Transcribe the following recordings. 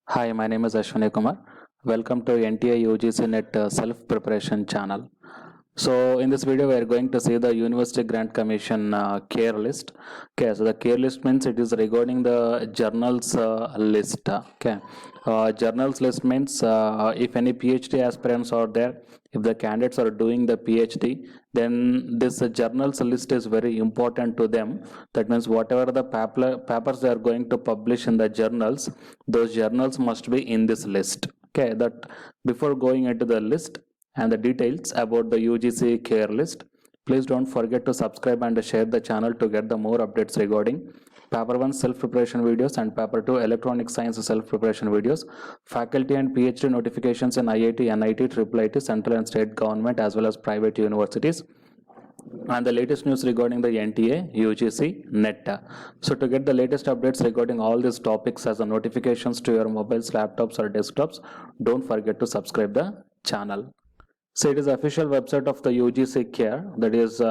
Hi, my name is Ashwani Kumar. Welcome to NTA UGC Net Self Preparation channel. So, in this video, we are going to see the University Grant Commission care list. Okay, so the care list means it is regarding the journals list. Okay, journals list means if any PhD aspirants are there, if the candidates are doing the PhD, then this journals list is very important to them. That means whatever the papers they are going to publish in the journals, those journals must be in this list. Okay, that before going into the list and the details about the UGC care list, please don't forget to subscribe and share the channel to get the more updates regarding paper 1 self preparation videos and paper 2 electronic science self preparation videos, faculty and PhD notifications in IIT, NIT, IIIT, central and state government as well as private universities, and the latest news regarding the NTA, UGC, NET. So to get the latest updates regarding all these topics as the notifications to your mobiles, laptops or desktops, don't forget to subscribe the channel. So it is official website of the UGC CARE, that is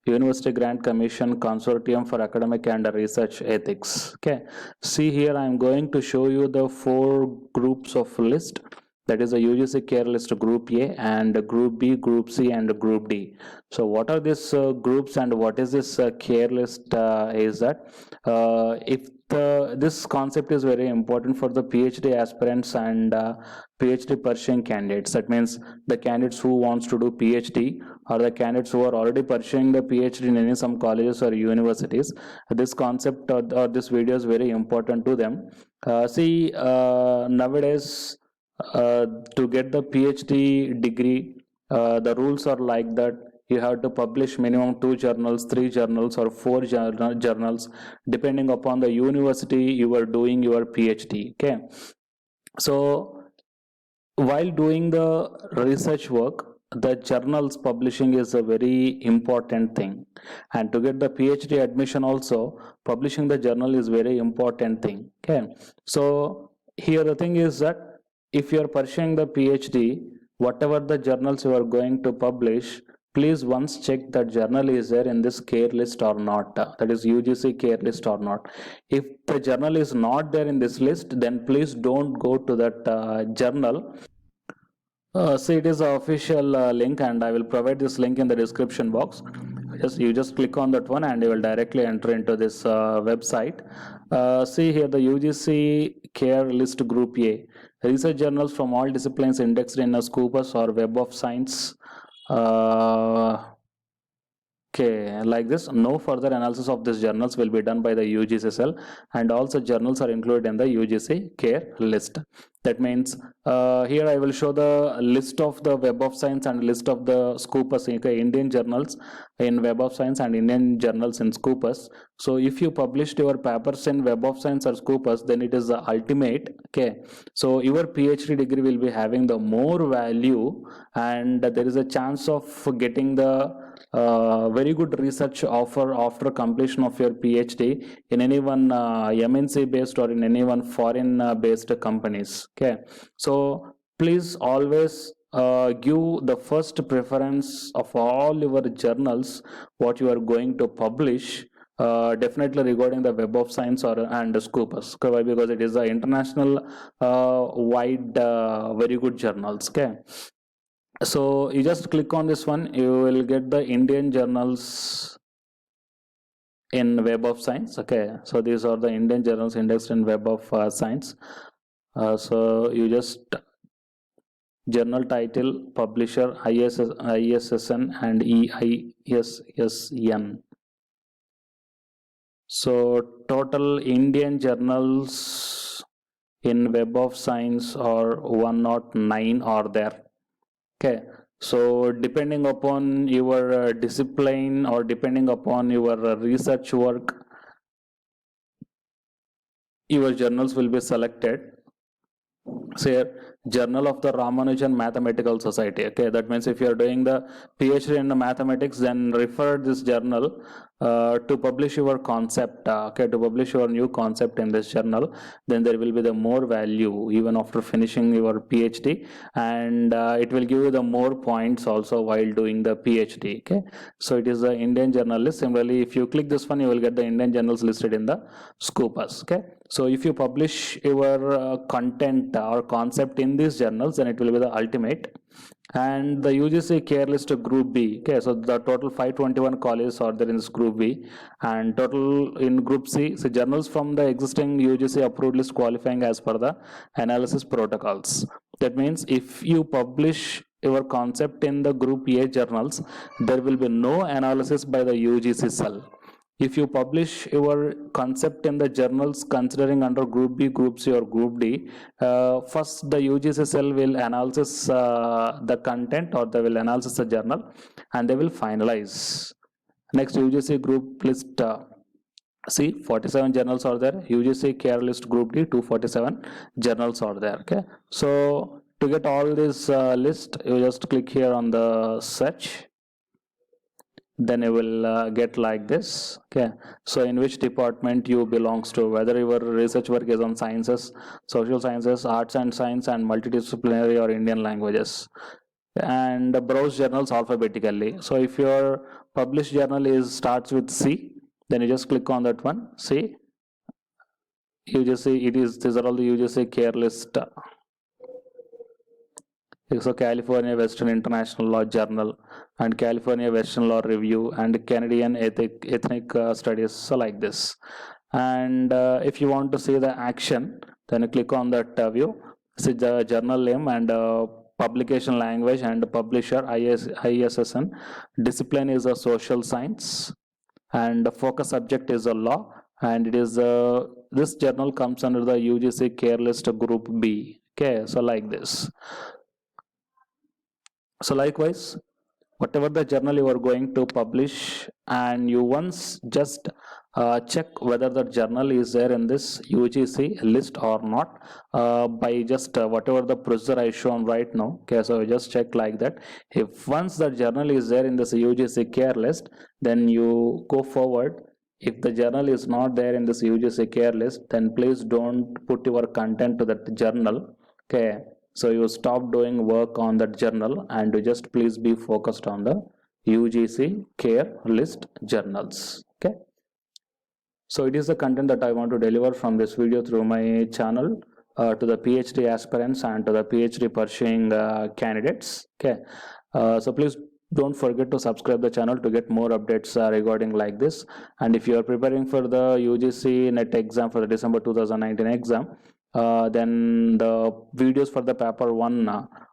University Grant Commission Consortium for Academic and Research Ethics. Okay, see here I am going to show you the 4 groups of list, that is a UGC CARE list group A and group B, group C and group D. So what are these groups and what is this CARE list is that if this concept is very important for the PhD aspirants and PhD pursuing candidates. That means the candidates who wants to do PhD or the candidates who are already pursuing the PhD in any some colleges or universities. This concept or this video is very important to them. Nowadays to get the PhD degree, the rules are like that you have to publish minimum 2 journals, 3 journals or 4 journals depending upon the university you are doing your PhD. Okay, so while doing the research work, the journals publishing is a very important thing, and to get the PhD admission also publishing the journal is very important thing. Okay, so here the thing is that if you are pursuing the PhD, whatever the journals you are going to publish, please once check that journal is there in this care list or not, that is UGC care list or not. If the journal is not there in this list, then please don't go to that journal. So it is the official link and I will provide this link in the description box. You just click on that one and you will directly enter into this website. See here the UGC care list group A, research journals from all disciplines indexed in a Scopus or Web of Science. Okay, like this, no further analysis of these journals will be done by the UGC cell, and also journals are included in the UGC care list. That means here I will show the list of the Web of Science and list of the Scopus, Indian journals in Web of Science and Indian journals in Scopus. So if you published your papers in Web of Science or Scopus, then it is the ultimate. Okay, so your PhD degree will be having the more value, and there is a chance of getting the very good research offer after completion of your PhD in any one MNC based or in any one foreign based companies. Okay, so please always give the first preference of all your journals what you are going to publish, definitely regarding the Web of Science or and Scopus. Okay, because it is the international wide very good journals. Okay, so you just click on this one, you will get the Indian journals in Web of Science. Okay, so these are the Indian journals indexed in Web of Science. So you just journal title, publisher, ISSN and EISSN. So total Indian journals in Web of Science are 109 are there. Okay, so depending upon your discipline or depending upon your research work, your journals will be selected. Say Journal of the Ramanujan Mathematical Society. Okay, that means if you are doing the PhD in the mathematics, then refer this journal to publish your concept. Okay, to publish your new concept in this journal, then there will be the more value even after finishing your PhD, and it will give you the more points also while doing the PhD. Okay, so it is the Indian journal list. Similarly, if you click this one, you will get the Indian journals listed in the Scopus. Okay, So if you publish your content or concept in these journals, then it will be the ultimate. And the UGC care list group B. Okay, so the total 521 colleges are there in this group B, and total in group C, so journals from the existing UGC approved list qualifying as per the analysis protocols. That means if you publish your concept in the group A journals, there will be no analysis by the UGC cell. If you publish your concept in the journals considering under group B, group C or group D, first the UGC cell will analysis the content, or they will analysis the journal, and they will finalize. Next, UGC group list, see 47 journals are there. UGC care list group D, 247 journals are there. Okay, so to get all this list, you just click here on the search, then you will get like this. Okay, so in which department you belongs to, whether your research work is on sciences, social sciences, arts and science, and multidisciplinary or Indian languages, and browse journals alphabetically. So if your published journal is starts with C, then you just click on that one. See, UGC, it is, these are all the UGC care list. So California Western International Law Journal, and California Western Law Review, and Canadian Ethnic Studies, so like this. And if you want to see the action, then you click on that view, see the journal name and publication language and publisher ISSN. Discipline is a social science, and the focus subject is a law, and it is this journal comes under the UGC care list group B. Okay, so like this. So likewise, whatever the journal you are going to publish, and you once just check whether the journal is there in this UGC list or not by just whatever the procedure I shown right now. Okay, so just check like that. If once the journal is there in this UGC care list, then you go forward. If the journal is not there in this UGC care list, then please don't put your content to that journal. Okay, so you stop doing work on that journal, and you just please be focused on the UGC care list journals. Okay, so it is the content that I want to deliver from this video through my channel to the PhD aspirants and to the PhD pursuing candidates. Okay, so please don't forget to subscribe the channel to get more updates regarding like this. And if you are preparing for the UGC NET exam for the December 2019 exam, then the videos for the paper 1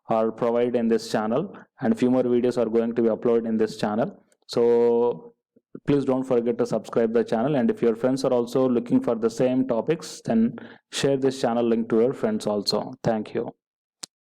are provided in this channel, and a few more videos are going to be uploaded in this channel. So please don't forget to subscribe the channel, and if your friends are also looking for the same topics, then share this channel link to your friends also. Thank you.